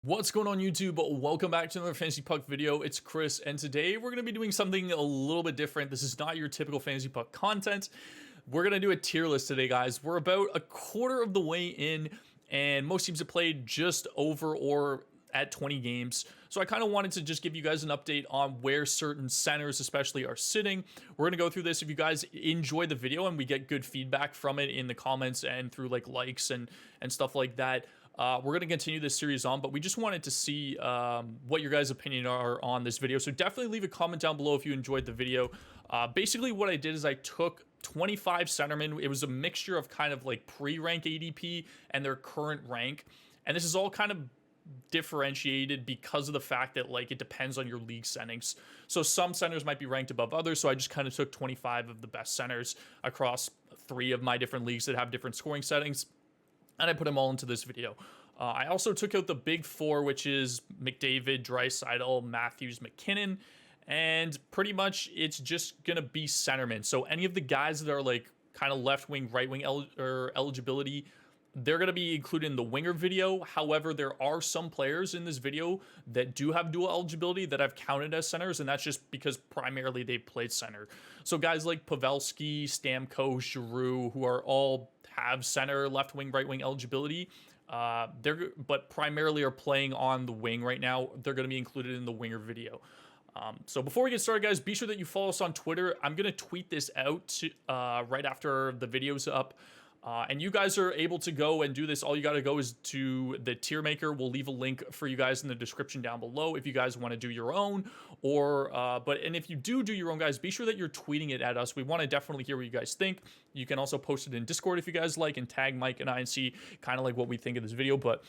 What's going on YouTube? Welcome back to another Fantasy Puck video. It's Chris, and today we're going to be doing something a little bit different. This is not your typical Fantasy Puck content. We're going to do a tier list today, guys. We're about a quarter of the way in, and most teams have played just over or at 20 games. So I kind of wanted to just give you guys an update on where certain centers especially are sitting. We're going to go through this. If you guys enjoy the video and we get good feedback from it in the comments and through like likes and stuff like that, we're going to continue this series on, but we just wanted to see what your guys' opinion are on this video. So definitely leave a comment down below if you enjoyed the video. Basically what I did is I took 25 centermen. It was a mixture of kind of like pre-rank ADP and their current rank. And this is all kind of differentiated because of the fact that like it depends on your league settings. So some centers might be ranked above others. So I just kind of took 25 of the best centers across 3 of my different leagues that have different scoring settings, and I put them all into this video. I also took out the big 4, which is McDavid, Draisaitl, Matthews, McKinnon, and pretty much it's just gonna be centermen. So any of the guys that are like kind of left wing, right wing eligibility, they're going to be included in the winger video. However, there are some players in this video that do have dual eligibility that I've counted as centers, and that's just because primarily they played center. So guys like Pavelski, Stamkos, Giroux, who are all have center, left wing, right wing eligibility, but primarily are playing on the wing right now. They're going to be included in the winger video. So before we get started, guys, be sure that you follow us on Twitter. I'm going to tweet this out right after the video's up. And you guys are able to go and do this. All you got to go is to the tier maker. We'll leave a link for you guys in the description down below if you guys want to do your own, or and if you do your own, guys, be sure that you're tweeting it at us. We want to definitely hear what you guys think. You can also post it in Discord if you guys like, and tag Mike and I and see kind of like what we think of this video. But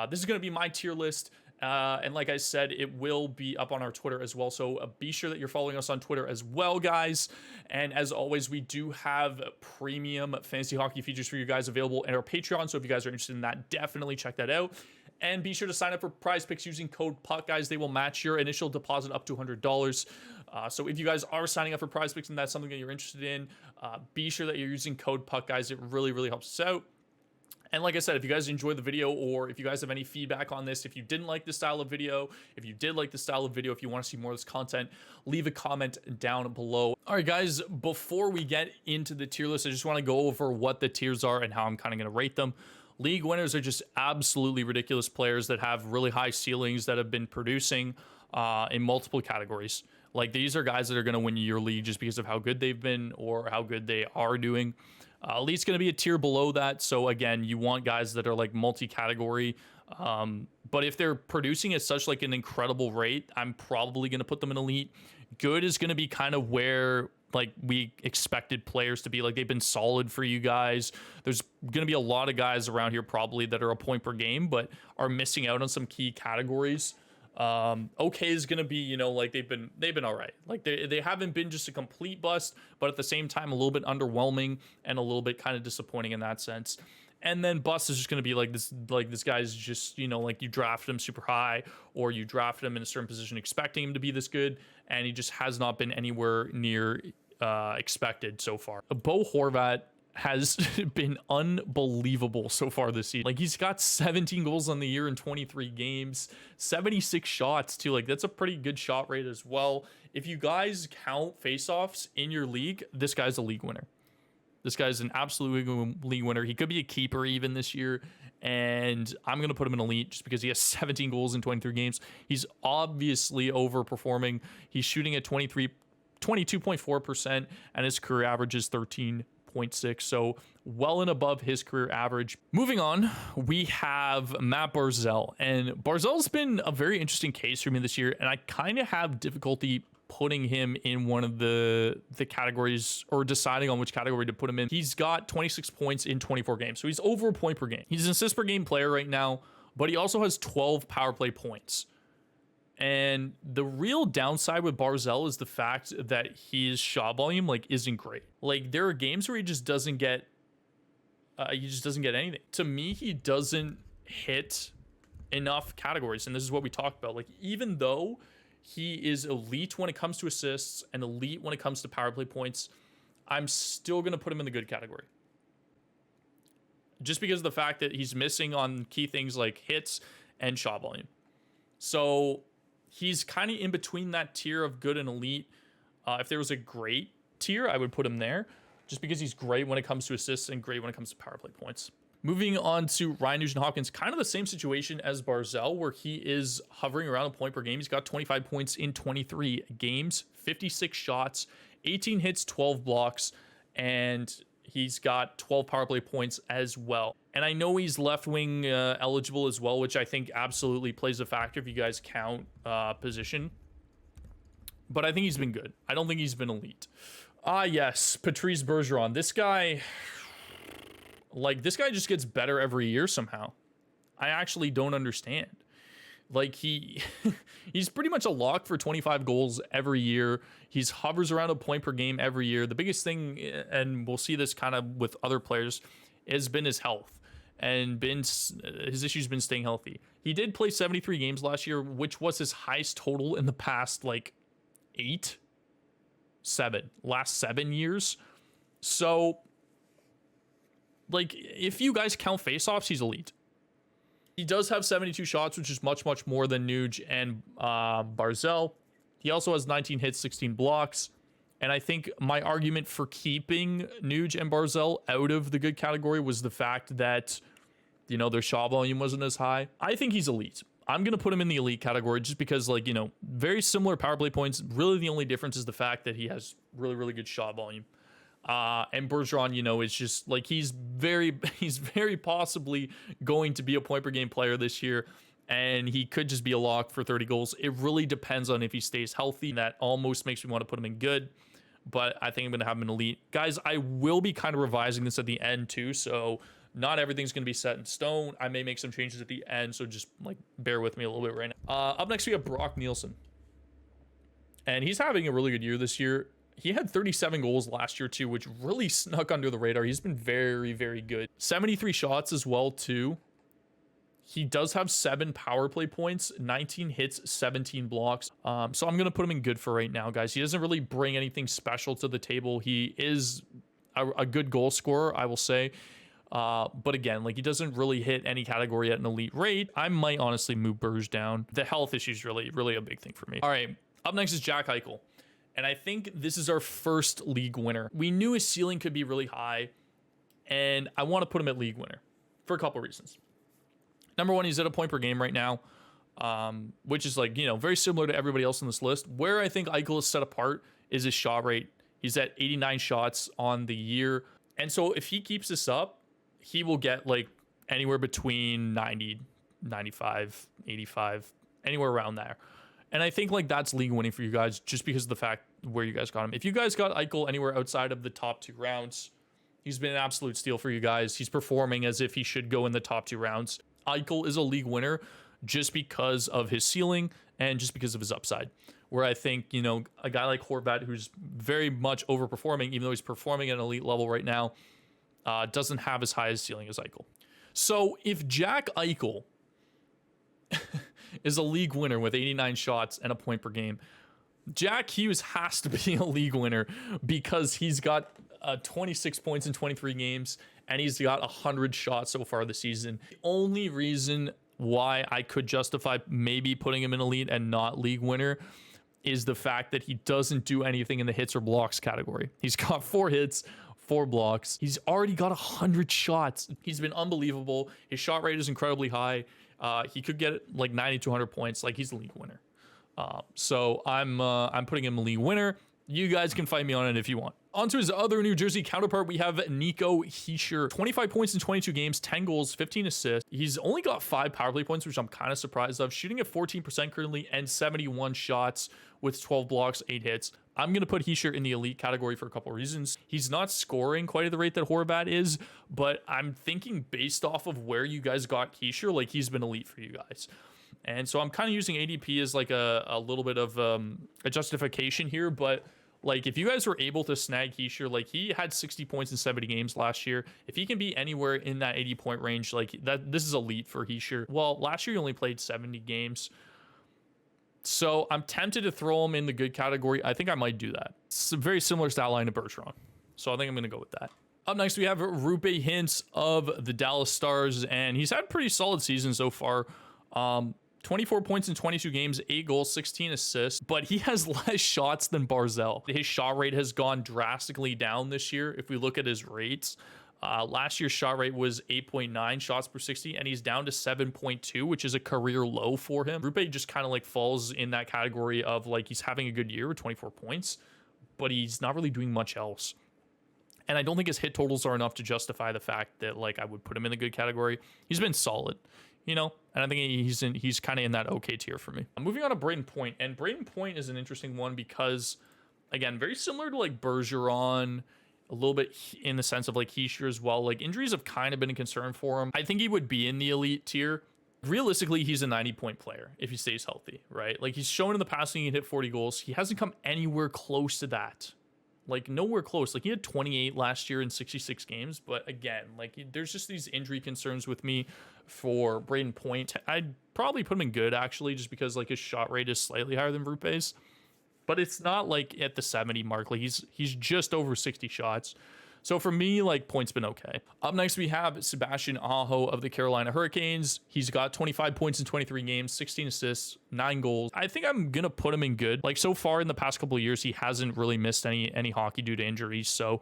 this is going to be my tier list. And like I said, it will be up on our Twitter as well. So be sure that you're following us on Twitter as well, guys. And as always, we do have premium fantasy hockey features for you guys available in our Patreon. So if you guys are interested in that, definitely check that out. And be sure to sign up for Prize Picks using code PUCK, guys. They will match your initial deposit up to $100. So if you guys are signing up for Prize Picks and that's something that you're interested in, be sure that you're using code PUCK, guys. It really, really helps us out. And like I said, if you guys enjoyed the video, or if you guys have any feedback on this, if you didn't like the style of video, if you did like the style of video, if you want to see more of this content, leave a comment down below. All right, guys, before we get into the tier list, I just want to go over what the tiers are and how I'm kind of going to rate them. League winners are just absolutely ridiculous players that have really high ceilings that have been producing in multiple categories. Like, these are guys that are going to win your league just because of how good they've been or how good they are doing. Elite's going to be a tier below that. So again, you want guys that are like multi-category. But if they're producing at such like an incredible rate, I'm probably going to put them in elite. Good is going to be kind of where like we expected players to be. Like, they've been solid for you guys. There's going to be a lot of guys around here probably that are a point per game, but are missing out on some key categories. Okay is gonna be, you know, like they've been all right. Like they haven't been just a complete bust, but at the same time a little bit underwhelming and a little bit kind of disappointing in that sense. And then bust is just gonna be like this guy's just, you know, like you draft him super high, or you draft him in a certain position expecting him to be this good, and he just has not been anywhere near expected so far. Bo Horvat has been unbelievable so far this season. Like, he's got 17 goals on the year in 23 games, 76 shots too. Like, that's a pretty good shot rate as well. If you guys count faceoffs in your league, this guy's a league winner. This guy's an absolute league winner. He could be a keeper even this year, and I'm going to put him in elite just because he has 17 goals in 23 games. He's obviously overperforming. He's shooting at 22.4%, and his career average is 13.6, so well and above his career average. Moving on, we have Matt Barzal, and Barzal's been a very interesting case for me this year, and I kind of have difficulty putting him in one of the categories, or deciding on which category to put him in. He's got 26 points in 24 games, so he's over a point per game. He's an assist per game player right now, but he also has 12 power play points. And the real downside with Barzal is the fact that his shot volume like isn't great. Like, there are games where he just doesn't get anything. To me, he doesn't hit enough categories, and this is what we talked about. Like, even though he is elite when it comes to assists and elite when it comes to power play points, I'm still gonna put him in the good category. Just because of the fact that he's missing on key things like hits and shot volume. So he's kind of in between that tier of good and elite. If there was a great tier, I would put him there, just because he's great when it comes to assists and great when it comes to power play points. Moving on to Ryan Nugent-Hopkins, kind of the same situation as Barzal, where he is hovering around a point per game. He's got 25 points in 23 games, 56 shots, 18 hits, 12 blocks, and he's got 12 power play points as well. And I know he's left wing eligible as well, which I think absolutely plays a factor if you guys count position. But I think he's been good. I don't think he's been elite. Yes, Patrice Bergeron. This guy just gets better every year somehow. I actually don't understand. Like, he's pretty much a lock for 25 goals every year. He's hovers around a point per game every year. The biggest thing, and we'll see this kind of with other players, has been his health. And his issue's been staying healthy. He did play 73 games last year, which was his highest total in the past, like, last 7 years. So, like, if you guys count faceoffs, he's elite. He does have 72 shots, which is much, much more than Nuge and Barzal. He also has 19 hits, 16 blocks. And I think my argument for keeping Nuge and Barzal out of the good category was the fact that, you know, their shot volume wasn't as high. I think he's elite. I'm going to put him in the elite category just because, like, you know, very similar power play points. Really, the only difference is the fact that he has really, really good shot volume. And Bergeron, you know, is just like, he's very possibly going to be a point per game player this year. And he could just be a lock for 30 goals. It really depends on if he stays healthy. That almost makes me want to put him in good. But I think I'm going to have him in elite. Guys, I will be kind of revising this at the end too. So not everything's going to be set in stone. I may make some changes at the end. So just, like, bear with me a little bit right now. Up next, we have Brock Nielsen. And he's having a really good year this year. He had 37 goals last year too, which really snuck under the radar. He's been very, very good. 73 shots as well too. He does have 7 power play points, 19 hits, 17 blocks. So I'm going to put him in good for right now, guys. He doesn't really bring anything special to the table. He is a good goal scorer, I will say. But again, like, he doesn't really hit any category at an elite rate. I might honestly move Burge down. The health issue is really, really a big thing for me. All right, up next is Jack Eichel. And I think this is our first league winner. We knew his ceiling could be really high, and I want to put him at league winner for a couple reasons. Number one, he's at a point per game right now, which is, like, you know, very similar to everybody else on this list. Where I think Eichel is set apart is his shot rate. He's at 89 shots on the year. And so if he keeps this up, he will get, like, anywhere between 90, 95, 85, anywhere around there. And I think, like, that's league winning for you guys just because of the fact where you guys got him. If you guys got Eichel anywhere outside of the top 2 rounds, he's been an absolute steal for you guys. He's performing as if he should go in the top 2 rounds. Eichel is a league winner just because of his ceiling and just because of his upside. Where I think, you know, a guy like Horvat, who's very much overperforming, even though he's performing at an elite level right now, doesn't have as high a ceiling as Eichel. So if Jack Eichel is a league winner with 89 shots and a point per game, Jack Hughes has to be a league winner because he's got 26 points in 23 games and he's got 100 shots so far this season. The only reason why I could justify maybe putting him in elite and not league winner is the fact that he doesn't do anything in the hits or blocks category. He's got 4 hits, 4 blocks. He's already got 100 shots. He's been unbelievable. His shot rate is incredibly high. He could get like 90 to 100 points. Like, he's a league winner. So I'm putting him a league winner. You guys can fight me on it if you want. On to his other New Jersey counterpart, we have Nico Hischier. 25 points in 22 games, 10 goals, 15 assists. He's only got 5 power play points, which I'm kind of surprised of. Shooting at 14% currently and 71 shots with 12 blocks, 8 hits. I'm going to put Hischier in the elite category for a couple of reasons. He's not scoring quite at the rate that Horvat is, but I'm thinking based off of where you guys got Hischier, like, he's been elite for you guys. And so I'm kind of using ADP as like a little bit of a justification here, but like, if you guys were able to snag Hischier, like, he had 60 points in 70 games last year. If he can be anywhere in that 80 point range, like, that, this is elite for Hischier. Well, last year he only played 70 games. So I'm tempted to throw him in the good category. I think I might do that. It's a very similar style line to Bergeron. So I think I'm going to go with that. Up next, we have Roope Hintz of the Dallas Stars, and he's had a pretty solid season so far. 24 points in 22 games, 8 goals, 16 assists, but he has less shots than Barzal. His shot rate has gone drastically down this year. If we look at his rates, last year's shot rate was 8.9 shots per 60, and he's down to 7.2, which is a career low for him. Rupe just kind of like falls in that category of like he's having a good year with 24 points, but he's not really doing much else. And I don't think his hit totals are enough to justify the fact that like I would put him in the good category. He's been solid, you know, and I think he's kind of in that okay tier for me. I'm moving on to Brayden Point, and Brayden Point is an interesting one because, again, very similar to like Bergeron, a little bit in the sense of like Hischier as well. Like injuries have kind of been a concern for him. I think he would be in the elite tier. Realistically, he's a 90-point player if he stays healthy, right? Like he's shown in the past he can hit 40 goals. He hasn't come anywhere close to that. Like nowhere close. Like he had 28 last year in 66 games, but again, like there's just these injury concerns with me for Brayden Point. I'd probably put him in good actually, just because like his shot rate is slightly higher than Rupe's, but it's not like at the 70 mark. Like he's just over 60 shots. So for me, like Point's been okay. Up next, we have Sebastian Aho of the Carolina Hurricanes. He's got 25 points in 23 games, 16 assists, 9 goals. I think I'm gonna put him in good. Like so far in the past couple of years, he hasn't really missed any hockey due to injuries. So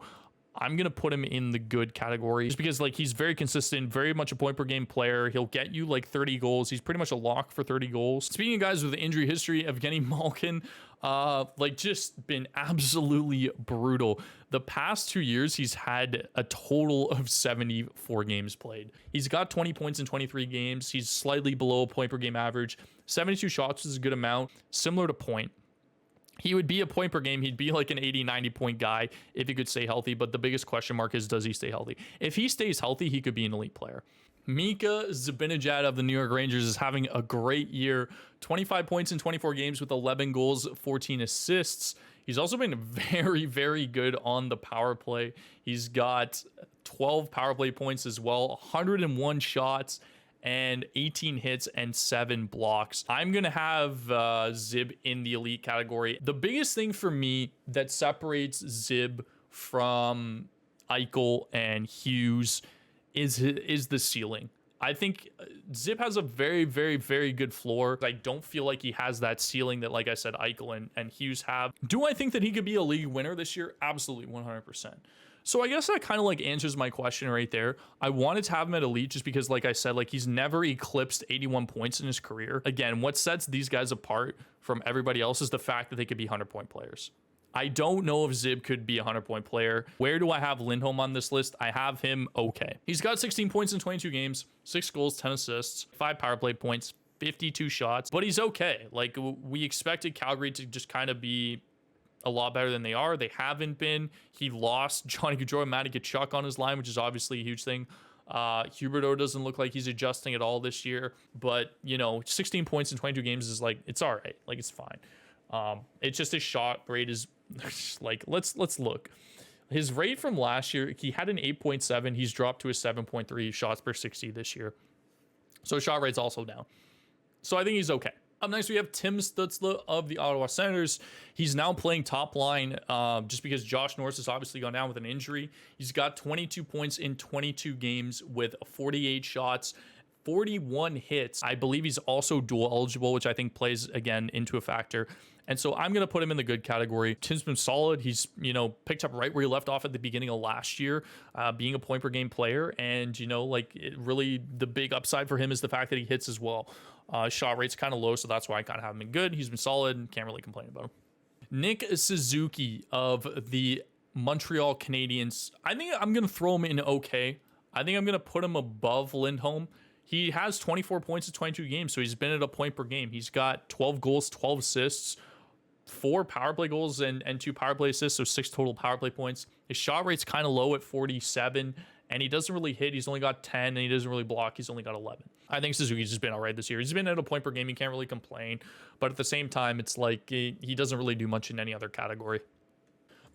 I'm gonna put him in the good category just because like he's very consistent, very much a point per game player. He'll get you like 30 goals. He's pretty much a lock for 30 goals. Speaking of guys with the injury history, Evgeny Malkin, like just been absolutely brutal. The past 2 years, he's had a total of 74 games played. He's got 20 points in 23 games. He's slightly below a point per game average. 72 shots is a good amount, similar to Point. He would be a point per game. He'd be like an 80, 90 point guy if he could stay healthy. But the biggest question mark is, does he stay healthy? If he stays healthy, he could be an elite player. Mika Zibanejad of the New York Rangers is having a great year. 25 points in 24 games with 11 goals, 14 assists. He's also been very, very good on the power play. He's got 12 power play points as well, 101 shots, and 18 hits and 7 blocks. I'm going to have Zib in the elite category. The biggest thing for me that separates Zib from Eichel and Hughes is the ceiling. I think Zib has a very, very, very good floor. I don't feel like he has that ceiling that, like I said, Eichel and Hughes have. Do I think that he could be a league winner this year? Absolutely, 100%. So I guess that kind of like answers my question right there. I wanted to have him at elite just because, like I said, like he's never eclipsed 81 points in his career. Again, what sets these guys apart from everybody else is the fact that they could be 100-point players. I don't know if Zib could be a 100-point player. Where do I have Lindholm on this list? I have him okay. He's got 16 points in 22 games, 6 goals, 10 assists, 5 power play points, 52 shots, but he's okay. Like we expected Calgary to just kind of be a lot better than they are. They haven't been. He lost Johnny Gaudreau and Matty Tkachuk on his line, which is obviously a huge thing. Huberdeau doesn't look like he's adjusting at all this year, but you know, 16 points in 22 games is like, it's all right. Like it's fine. It's just his shot rate is like, let's look. His rate from last year, he had an 8.7. He's dropped to a 7.3 shots per 60 this year. So shot rate's also down. So I think he's okay. Up next, we have Tim Stützle of the Ottawa Senators. He's now playing top line just because Josh Norris has obviously gone down with an injury. He's got 22 points in 22 games with 48 shots, 41 hits. I believe he's also dual eligible, which I think plays again into a factor. And so I'm going to put him in the good category. Tim's been solid. He's, you know, picked up right where he left off at the beginning of last year, being a point per game player. And, you know, like it really the big upside for him is the fact that he hits as well. Shot rate's kind of low, so that's why I kind of have him in good. He's been solid and can't really complain about him. Nick Suzuki of the Montreal Canadiens. I think I'm going to throw him in okay. I think I'm going to put him above Lindholm. He has 24 points in 22 games, so he's been at a point per game. He's got 12 goals, 12 assists, 4 power play goals and 2 power play assists, so 6 total power play points. His shot rate's kind of low at 47, and he doesn't really hit. He's only got 10, and he doesn't really block. He's only got 11. I think Suzuki's just been all right this year. He's been at a point per game. He can't really complain, but at the same time, it's like he doesn't really do much in any other category.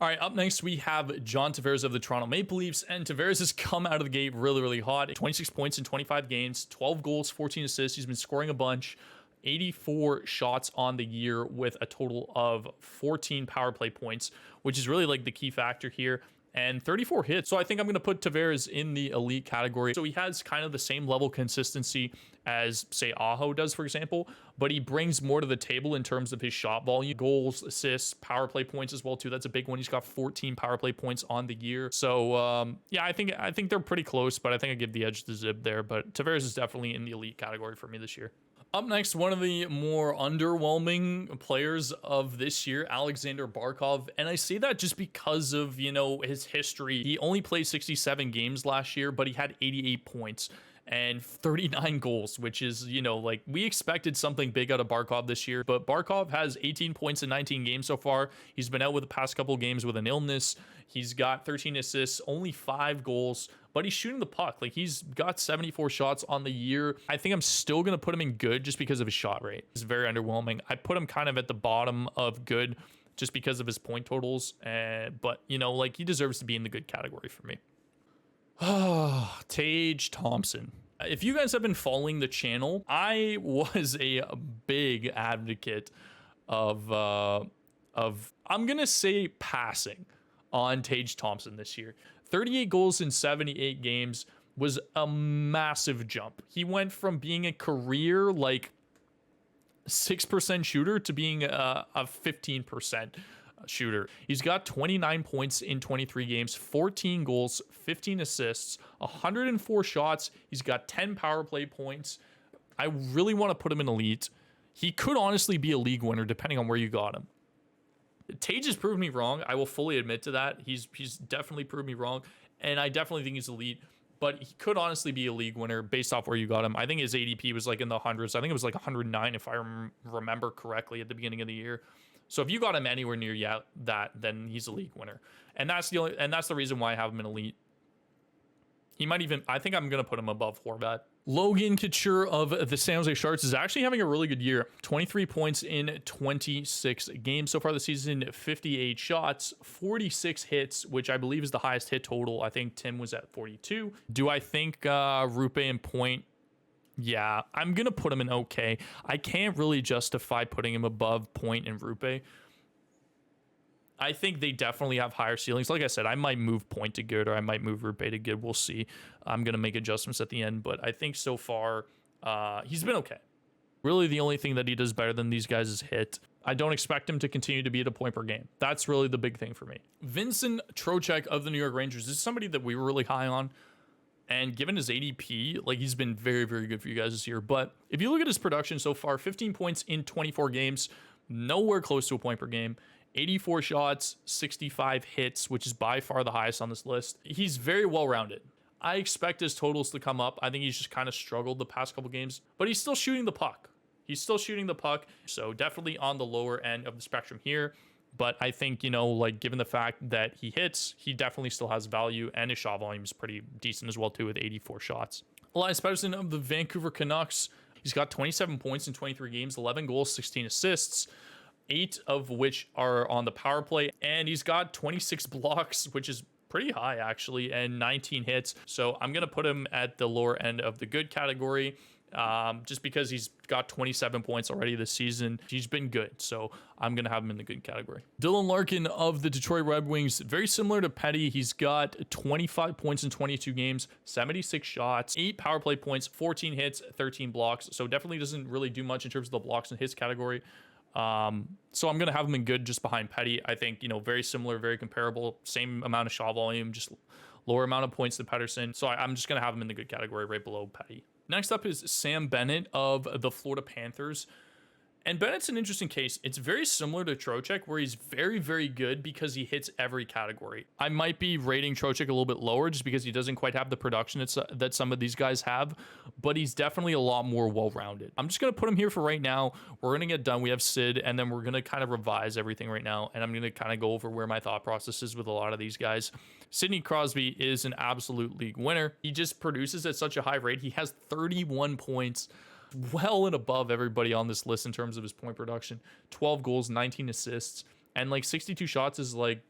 All right, up next, we have John Tavares of the Toronto Maple Leafs, and Tavares has come out of the gate really, really hot. 26 points in 25 games, 12 goals, 14 assists. He's been scoring a bunch. 84 shots on the year with a total of 14 power play points, which is really like the key factor here. and 34 hits. So I think I'm going to put Tavares in the elite category. So he has kind of the same level consistency as, say, Aho does, for example, but he brings more to the table in terms of his shot volume, goals, assists, power play points as well too. That's a big one. He's got 14 power play points on the year. So yeah, I think they're pretty close, but I think I give the edge to Zib there. But Tavares is definitely in the elite category for me this year. Up next, one of the more underwhelming players of this year, Alexander Barkov. And I say that just because of, you know, his history. He only played 67 games last year, but he had 88 points and 39 goals, which is, you know, like, we expected something big out of Barkov this year. But Barkov has 18 points in 19 games so far. He's been out with the past couple games with an illness. He's got 13 assists, only 5 goals, but he's shooting the puck. Like, he's got 74 shots on the year. I think I'm still going to put him in good just because of his shot rate. It's very underwhelming. I put him kind of at the bottom of good just because of his point totals. But, you know, like, he deserves to be in the good category for me. Tage Thompson. If you guys have been following the channel, I was a big advocate of I'm going to say passing on Tage Thompson this year. 38 goals in 78 games was a massive jump. He went from being a career like 6% shooter to being a 15% shooter. He's got 29 points in 23 games, 14 goals, 15 assists, 104 shots. He's got 10 power play points. I really want to put him in elite. He could honestly be a league winner depending on where you got him. Tage has proved me wrong. I will fully admit to that. He's definitely proved me wrong, and I definitely think he's elite, but he could honestly be a league winner based off where you got him. I think his ADP was like in the hundreds. I think it was like 109 if I remember correctly at the beginning of the year. So if you got him anywhere near that, then he's a league winner. And that's the reason why I have him in elite. He might even, I think I'm going to put him above Horvat. Logan Couture of the San Jose Sharks is actually having a really good year. 23 points in 26 games so far this season, 58 shots, 46 hits, which I believe is the highest hit total. I think Tim was at 42. Do I think Rupe and Point? Yeah, I'm going to put him in okay. I can't really justify putting him above Point and Rupe. I think they definitely have higher ceilings. Like I said, I might move Point to good or I might move Rupe to good. We'll see. I'm going to make adjustments at the end, but I think so far he's been okay. Really, the only thing that he does better than these guys is hit. I don't expect him to continue to be at a point per game. That's really the big thing for me. Vincent Trocheck of the New York Rangers is somebody that we were really high on. And given his ADP, like, he's been very, very good for you guys this year. But if you look at his production so far, 15 points in 24 games, nowhere close to a point per game. 84 shots, 65 hits, which is by far the highest on this list. He's very well-rounded. I expect his totals to come up. I think he's just kind of struggled the past couple games, but he's still shooting the puck. He's still shooting the puck, so definitely on the lower end of the spectrum here. But I think, you know, like, given the fact that he hits, he definitely still has value, and his shot volume is pretty decent as well, too, with 84 shots. Elias Pettersson of the Vancouver Canucks. He's got 27 points in 23 games, 11 goals, 16 assists. 8 of which are on the power play, and he's got 26 blocks, which is pretty high actually, and 19 hits. So I'm gonna put him at the lower end of the good category, just because he's got 27 points already this season. He's been good, so I'm gonna have him in the good category. Dylan Larkin of the Detroit Red Wings, very similar to Petty. He's got 25 points in 22 games, 76 shots, 8 power play points, 14 hits, 13 blocks. So definitely doesn't really do much in terms of the blocks in his category. So I'm gonna have him in good just behind Petty. I think, you know, very similar, very comparable, same amount of shot volume, just lower amount of points than Pettersson. So I'm just gonna have him in the good category right below Petty. Next up is Sam Bennett of the Florida Panthers. And Bennett's an interesting case. It's very similar to Trocheck, where he's very, very good because he hits every category. I might be rating Trocheck a little bit lower just because he doesn't quite have the production that some of these guys have, but he's definitely a lot more well-rounded. I'm just going to put him here for right now. We're going to get done. We have Sid, and then we're going to kind of revise everything right now, and I'm going to kind of go over where my thought process is with a lot of these guys. Sidney Crosby is an absolute league winner. He just produces at such a high rate. He has 31 points, well and above everybody on this list in terms of his point production. 12 goals, 19 assists, and like 62 shots is like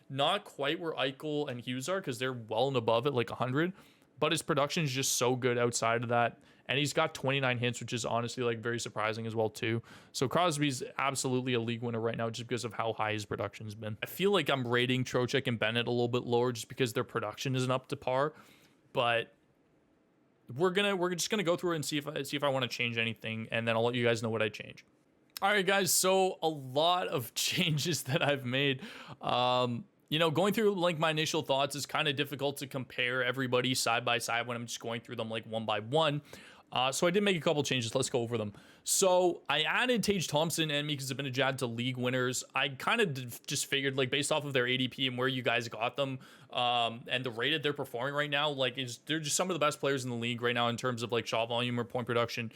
not quite where Eichel and Hughes are, because they're well and above it, like 100, but his production is just so good outside of that. and he's got 29 hits, which is honestly like very surprising as well too. So Crosby's absolutely a league winner right now just because of how high his production's been. I feel like I'm rating Trocheck and Bennett a little bit lower just because their production isn't up to par, but we're just gonna go through it and see if I want to change anything, and then I'll let you guys know what I change. All right, guys, so a lot of changes that I've made. You know, going through like my initial thoughts is kind of difficult to compare everybody side by side when I'm just going through them like one by one. So I did make a couple changes. Let's go over them. So I added Tage Thompson and Mika Zibanejad to league winners. I kind of just figured, like, based off of their ADP and where you guys got them, and the rate that they're performing right now, like, they're just some of the best players in the league right now in terms of like shot volume or point production.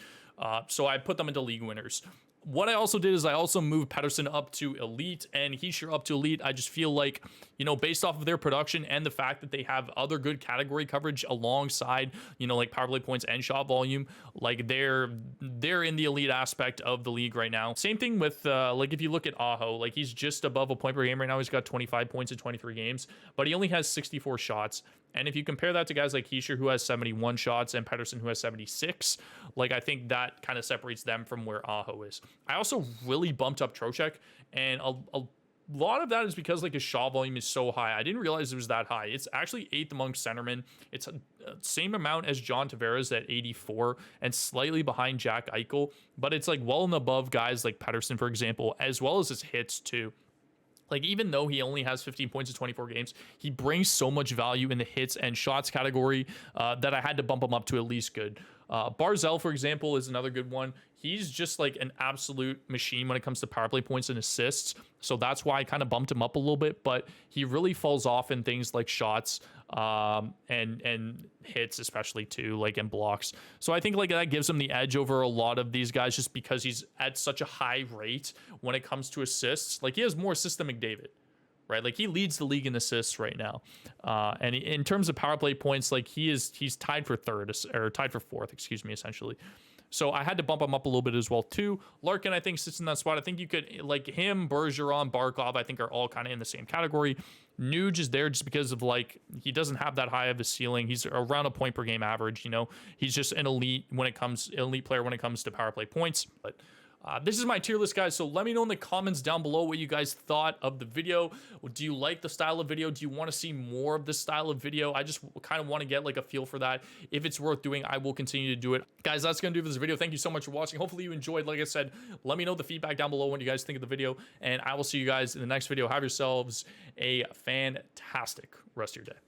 So I put them into league winners. What I also did is I also moved Pettersson up to elite and Hischier up to elite. I just feel like, you know, based off of their production and the fact that they have other good category coverage alongside, you know, like power play points and shot volume, like they're in the elite aspect of the league right now. Same thing with like if you look at Aho, like he's just above a point per game right now. He's got 25 points in 23 games, but he only has 64 shots. And if you compare that to guys like Hischier, who has 71 shots, and Pettersson, who has 76, like I think that kind of separates them from where Aho is. I also really bumped up Trocheck, and a lot of that is because like his shot volume is so high. I didn't realize it was that high. It's actually 8th amongst centermen. It's same amount as John Tavares at 84 and slightly behind Jack Eichel, but it's like well and above guys like Pettersson, for example, as well as his hits too. Like, even though he only has 15 points in 24 games, he brings so much value in the hits and shots category that I had to bump him up to at least good. Barzal, for example, is another good one. He's just like an absolute machine when it comes to power play points and assists. So that's why I kind of bumped him up a little bit, but he really falls off in things like shots and hits, especially too, like in blocks. So I think like that gives him the edge over a lot of these guys just because he's at such a high rate when it comes to assists. Like he has more assists than McDavid, right? Like he leads the league in assists right now. And in terms of power play points, like he's tied for third, or tied for fourth, excuse me, essentially. So I had to bump him up a little bit as well too. Larkin, I think, sits in that spot. I think you could, like him, Bergeron, Barkov, I think are all kind of in the same category. Nuge is there just because of like, he doesn't have that high of a ceiling. He's around a point per game average, you know. He's just an elite player when it comes to power play points. But this is my tier list, guys, so let me know in the comments down below what you guys thought of the video. Do you like the style of video? Do you want to see more of this style of video? I just kind of want to get like a feel for that. If it's worth doing, I will continue to do it. Guys, that's going to do for this video. Thank you so much for watching. Hopefully you enjoyed. Like I said, let me know the feedback down below what you guys think of the video, and I will see you guys in the next video. Have yourselves a fantastic rest of your day.